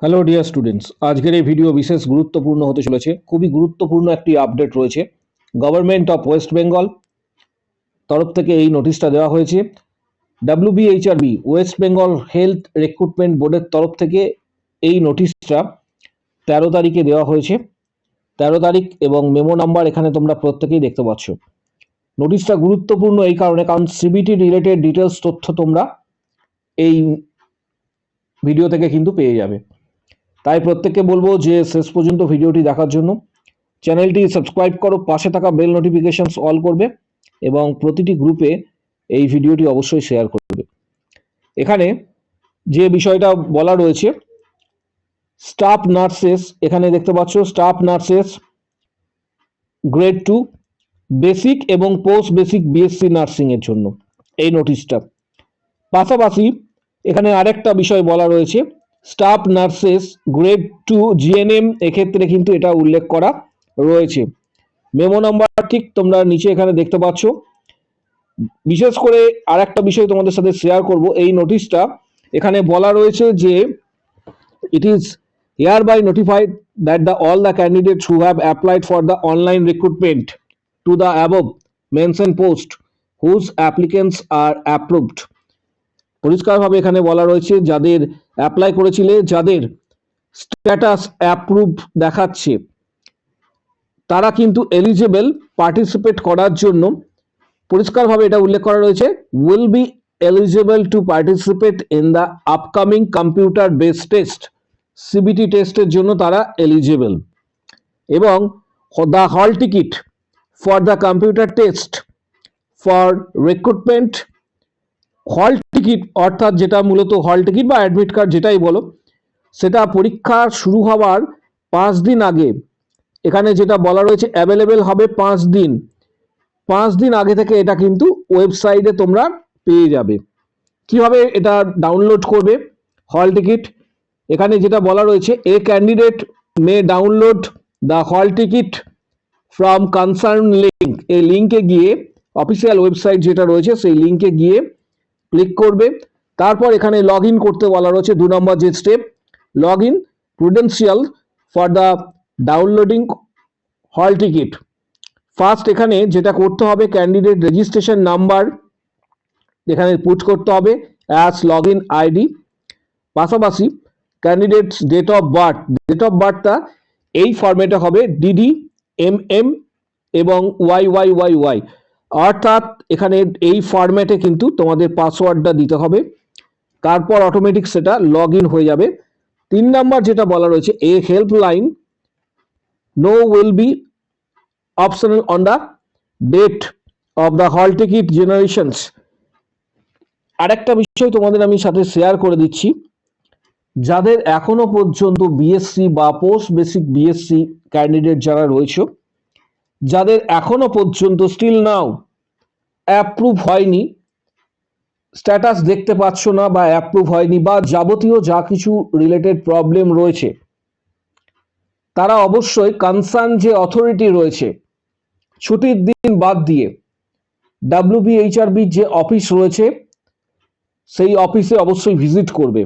Hello dear students, আজকের এই video বিশেষ গুরুত্বপূর্ণ হতে চলেছে। খুবই গুরুত্বপূর্ণ একটি আপডেট রয়েছে। গভর্নমেন্ট অফ ওয়েস্ট বেঙ্গল তরফ থেকে এই নোটিশটা দেওয়া হয়েছে। ডাব্লিউবিএইচআরবি ওয়েস্ট বেঙ্গল হেলথ রিক্রুটমেন্ট বোর্ডের তরফ থেকে এই নোটিশটা 13 তারিখে দেওয়া হয়েছে। 13 তারিখ এবং মেমো নাম্বার এখানে তোমরা প্রত্যেকেই দেখতে পাচ্ছ। নোটিশটা গুরুত্বপূর্ণ এই কারণে, কারণ সিবিটি রিলেটেড ডিটেলস তথ্য তোমরা এই ভিডিও থেকে কিন্তু পেয়ে যাবে। তাই প্রত্যেককে বলবো যে শেষ পর্যন্ত ভিডিওটি দেখার জন্য। চ্যানেলটি সাবস্ক্রাইব করো, পাশে থাকা বেল নোটিফিকেশনস অল করবে এবং প্রতিটি গ্রুপে এই ভিডিওটি অবশ্যই শেয়ার করবে। এখানে যে বিষয়টা বলা রয়েছে, স্টাফ নার্সেস, এখানে দেখতে পাচ্ছ স্টাফ নার্সেস গ্রেড 2 বেসিক এবং পোস্ট বেসিক বিএসসি নার্সিং এর জন্য এই নোটিশটা। পাশাপাশি এখানে আরেকটা বিষয় বলা রয়েছে, স্টাফ নার্সেস গ্রেড 2 জিএনএম, এক্ষেত্রে কিন্তু এটা উল্লেখ করা রয়েছে। মেমো নাম্বার ঠিক তোমরা নিচে এখানে দেখতে পাচ্ছ। বিশেষ করে আরেকটা বিষয় তোমাদের সাথে শেয়ার করব, এই নোটিশটা এখানে বলা রয়েছে যে it is hereby notified that all the candidates who have applied for the online recruitment to the above mentioned post whose applicants are approved, পরিষ্কারভাবে এখানে বলা রয়েছে যাদের অ্যাপ্লাই করেছিলে, যাদের স্ট্যাটাস অ্যাপ্রুভ দেখাচ্ছে, তারা কিন্তু এলিজিবল পার্টিসিপেট করার জন্য। পরিষ্কারভাবে এটা উল্লেখ করা রয়েছে, will be eligible to participate in the upcoming computer based test, CBT টেস্টের জন্য তারা এলিজিবল। এবং the hall ticket for the computer test for recruitment, হল টিকিট অর্থাৎ যেটা মূলত হল টিকিট বা অ্যাডমিট কার্ড যেটাই বলো, সেটা পরীক্ষা শুরু হওয়ার 5 দিন আগে এখানে যেটা বলা রয়েছে অ্যাভেলেবেল হবে 5 দিন। 5 দিন আগে থেকে এটা কিন্তু ওয়েবসাইটে তোমরা পেয়ে যাবে। কিভাবে এটা ডাউনলোড করবে হল টিকিট, এখানে যেটা বলা রয়েছে, এ candidate may download the hall ticket from concern link, এই লিঙ্কে গিয়ে অফিসিয়াল ওয়েবসাইট যেটা রয়েছে সেই লিঙ্কে গিয়ে ক্লিক করবে। তারপর এখানে লগ ইন করতে বলা রয়েছে। 2 নম্বর যে step, log in credential for the downloading hall ticket. First এখানে যেটা করতে হবে, ক্যান্ডিডেট রেজিস্ট্রেশন নাম্বার এখানে পুট করতে হবে অ্যাজ লগ ইন আইডি। পাশাপাশি candidates date of birth, date of বার্থটা এই ফরম্যাটে হবে ডিডি এম এবং ওয়াই, অর্থাৎ এখানে এই ফরম্যাটে কিন্তু তোমাদের পাসওয়ার্ডটা দিতে হবে। তারপর অটোমেটিক সেটা লগ ইন হয়ে যাবে। 3 নাম্বার যেটা বলা রয়েছে, a helpline no will be optional on the date of the hall ticket generations. আরেকটা বিষয় তোমাদের আমি সাথে শেয়ার করে দিচ্ছি, যাদের এখনো পর্যন্ত বিএসসি বা পোস্ট বেসিক বিএসসি ক্যান্ডিডেট যারা রয়েছে, যাদের এখনো পর্যন্ত স্টিল নাও অ্যাপ্রুভ হয়নি, স্ট্যাটাস দেখতে পাচ্ছ না বা অ্যাপ্রুভ হয়নি বা যাবতীয় যা কিছু রিলেটেড প্রবলেম রয়েছে, তারা অবশ্যই কনসার্ন যে অথরিটি রয়েছে, ছুটির দিন বাদ দিয়ে ডাব্লিউবিএইচআরবি যে অফিস রয়েছে সেই অফিসে অবশ্যই ভিজিট করবে।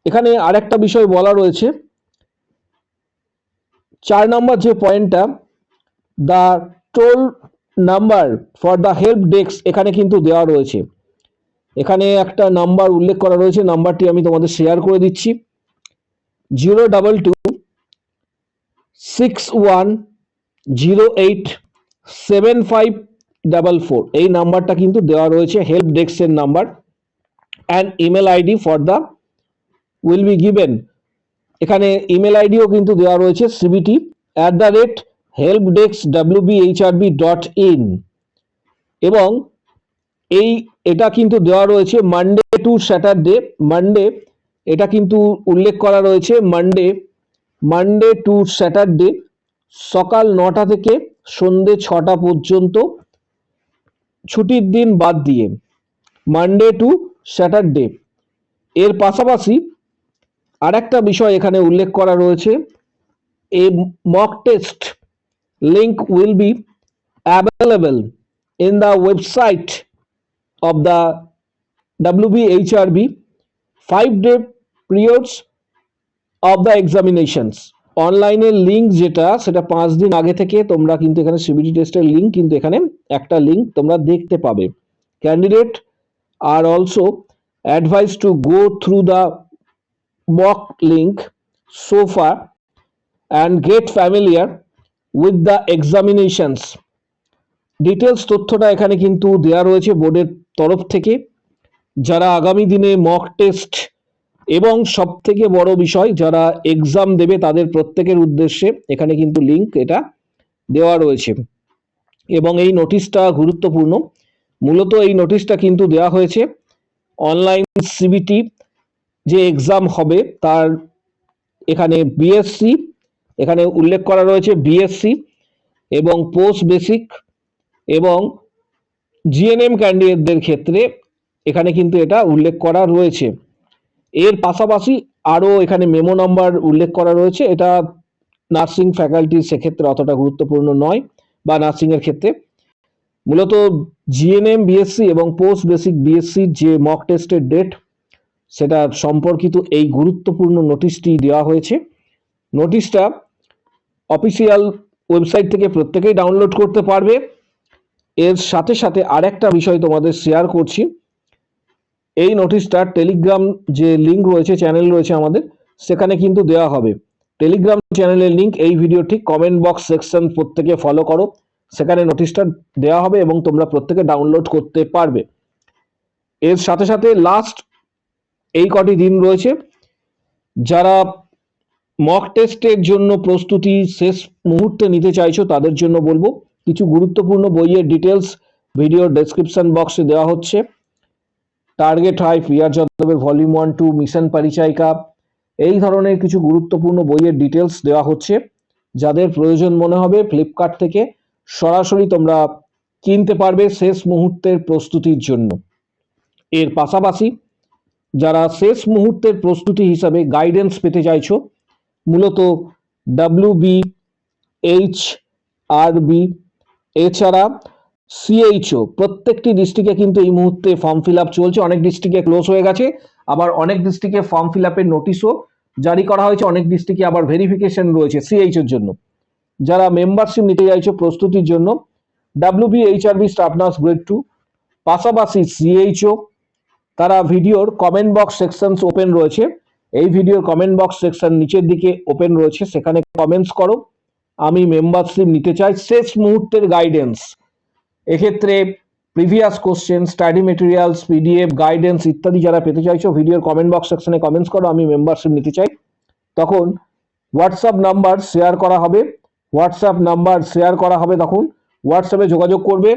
এখানে আরেকটা বিষয় বলা রয়েছে, 4 নম্বর যে পয়েন্টটা, the toll number for the help desk, এখানে কিন্তু দেওয়া রয়েছে। এখানে একটা নাম্বার উল্লেখ করা রয়েছে, নাম্বারটি আমি তোমাদের শেয়ার করে দিচ্ছি, 02261087544, এই নাম্বারটা কিন্তু দেওয়া রয়েছে হেল্প ডেস্কের number. And email ID for the will be given, এখানে ইমেল আইডিও কিন্তু দেওয়া রয়েছে cbt@helpdeskWBHRB.in, এবং এটা কিন্তু দেওয়া রয়েছে মানডে টু স্যাটারডে। মানডে এটা কিন্তু উল্লেখ করা রয়েছে, মানডে টু স্যাটারডে সকাল 9টা থেকে সন্ধে 6টা পর্যন্ত, ছুটির দিন বাদ দিয়ে, মানডে টু স্যাটারডে। এর পাশাপাশি আরেকটা বিষয় এখানে উল্লেখ করা রয়েছে, a mock test link will be available in the website of the WBHRB 5-day periods of the examinations. অনলাইনের লিঙ্ক যেটা, সেটা 5 দিন আগে থেকে তোমরা কিন্তু এখানে সিবিটি টেস্টের লিঙ্ক কিন্তু এখানে একটা লিঙ্ক তোমরা দেখতে পাবে। Candidate are also advice to go through the mock link so far and get familiar with the examinations. Details তথ্যটা এখানে কিন্তু দেওয়া রয়েছে বোর্ডের তরফ থেকে। যারা আগামী দিনে মক টেস্ট এবং সব থেকে বড় বিষয় যারা এক্সাম দেবে তাদের প্রত্যেকের উদ্দেশ্যে এখানে কিন্তু লিঙ্ক এটা দেওয়া রয়েছে এবং এই নোটিশটা গুরুত্বপূর্ণ। মূলত এই নোটিশটা কিন্তু দেওয়া হয়েছে অনলাইন সিবিটি যে এক্সাম হবে তার এখানে বিএসসি, এখানে উল্লেখ করা রয়েছে বিএসসি এবং পোস্ট বেসিক এবং জিএনএম ক্যান্ডিডেটদের ক্ষেত্রে এখানে কিন্তু এটা উল্লেখ করা রয়েছে। এর পাশাপাশি আরও এখানে মেমো নাম্বার উল্লেখ করা রয়েছে। এটা নার্সিং ফ্যাকাল্টি সেক্ষেত্রে অতটা গুরুত্বপূর্ণ নয়, বা নার্সিংয়ের ক্ষেত্রে মূলত জিএনএম বিএসসি এবং পোস্ট বেসিক বিএসসি যে মক টেস্টের ডেট সেটা সম্পর্কিত এই গুরুত্বপূর্ণ নোটিশটি দেওয়া হয়েছে। নোটিশটা অফিসিয়াল ওয়েবসাইট থেকে প্রত্যেকেই ডাউনলোড করতে পারবে। এর সাথে সাথে আরেকটা বিষয় তোমাদের শেয়ার করছি, এই নোটিশটা টেলিগ্রাম যে লিঙ্ক রয়েছে, চ্যানেল রয়েছে আমাদের, সেখানে কিন্তু দেওয়া হবে। টেলিগ্রাম চ্যানেলের লিঙ্ক এই ভিডিও ঠিক কমেন্ট বক্স সেকশন প্রত্যেকে ফলো করো, সেখানে নোটিশটা দেওয়া হবে এবং তোমরা প্রত্যেকে ডাউনলোড করতে পারবে। এর সাথে সাথে লাস্ট এই কটি দিন রয়েছে, যারা মক টেস্টের জন্য প্রস্তুতি শেষ মুহূর্তে নিতে চাইছো তাদের জন্য বলবো কিছু গুরুত্বপূর্ণ বইয়ের ডিটেলস ভিডিওর ডেসক্রিপশন বক্সে দেওয়া হচ্ছে। টার্গেট হাই, পিয়ার যাদবের ভলিউম 1-2, মিশন পরিচায়িকা, এই ধরনের কিছু গুরুত্বপূর্ণ বইয়ের ডিটেলস দেওয়া হচ্ছে। যাদের প্রয়োজন মনে হবে ফ্লিপকার্ট থেকে সরাসরি তোমরা কিনতে পারবে শেষ মুহূর্তের প্রস্তুতির জন্য। এর পাশাপাশি যারা শেষ মুহূর্তের প্রস্তুতি হিসাবে গাইডেন্স পেতে চাইছো, মূলত WBHRB এছাড়া সিএইচও প্রত্যেকটি ডিস্ট্রিক্টে কিন্তু এই মুহূর্তে ফর্ম ফিল আপ চলছে। অনেক ডিস্ট্রিক্টে ক্লোজ হয়ে গেছে, আবার অনেক ডিস্ট্রিক্টে ফর্ম ফিল আপের নোটিশও জারি করা হয়েছে, অনেক ডিস্ট্রিক্টে আবার ভেরিফিকেশন রয়েছে সিএইচওর জন্য। যারা মেম্বারশিপ নিতে চাইছো প্রস্তুতির জন্য, WBHRB স্টাফ নার্স গ্রেড 2 পাশাপাশি সিএইচও, তারা ভিডিওর কমেন্ট বক্স সেকশন ওপেন রয়েছে। এই ভিডিওর কমেন্ট বক্স সেকশন নিচের দিকে ওপেন রয়েছে, সেখানে কমেন্টস করো আমি মেম্বারশিপ নিতে চাই। শেষ মুহূর্তের গাইডেন্স, এক্ষেত্রে previous question, study materials, PDF, guidance ইত্যাদি যারা পেতে চাইছো ভিডিওর কমেন্ট বক্স সেকশনে কমেন্টস করো আমি মেম্বারশিপ নিতে চাই। তখন হোয়াটসঅ্যাপ নাম্বার শেয়ার করা হবে, তখন হোয়াটসঅ্যাপে যোগাযোগ করবে।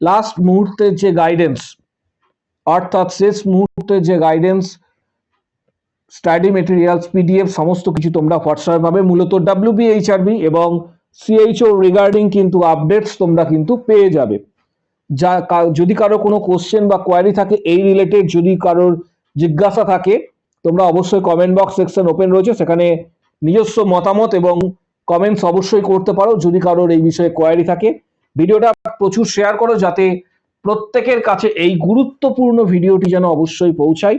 লাস্ট মুহূর্তের যে গাইডেন্স, অর্থাৎ শেষ মুহূর্তের যে গাইডেন্স, স্টাডি মেটেরিয়ালস, পিডিএফ সমস্ত কিছু তোমরা হোয়াটসঅ্যাপে পাবে। মূলত WBHRB এবং সিএইচও রিগার্ডিং কিন্তু আপডেটস তোমরা কিন্তু পেয়ে যাবে। যা যদি কারো কোনো কোশ্চেন বা কোয়ারি থাকে এই রিলেটেড, যদি কারোর জিজ্ঞাসা থাকে, তোমরা অবশ্যই কমেন্ট বক্স সেকশন ওপেন রয়েছে, সেখানে নিজস্ব মতামত এবং কমেন্টস অবশ্যই করতে পারো যদি কারোর এই বিষয়ে কোয়ারি থাকে। ভিডিওটা প্রচুর শেয়ার করো যাতে প্রত্যেকের কাছে এই গুরুত্বপূর্ণ ভিডিওটি যেন অবশ্যই পৌঁছায়।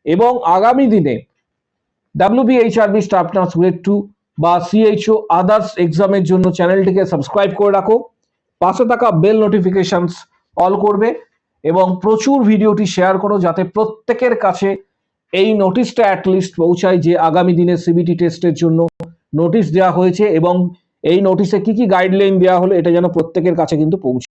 এবং আগামী দিনে WBHRB স্টাফ নার্স গ্রেড 2 বা সিএইচও আদার্স এক্সামের জন্য চ্যানেলটিকে সাবস্ক্রাইব করে রাখো, পাশে থাকা বেল নোটিফিকেশনস অল করবে এবং প্রচুর ভিডিওটি শেয়ার করো যাতে প্রত্যেকের কাছে এই নোটিশটা অ্যাটলিস্ট পৌঁছায় যে আগামী দিনে সিবিটি টেস্টের জন্য নোটিশ দেওয়া হয়েছে এবং এই নোটিশে কি কি গাইডলাইন দেওয়া হলো এটা যেন প্রত্যেকের কাছে কিন্তু পৌঁছায়।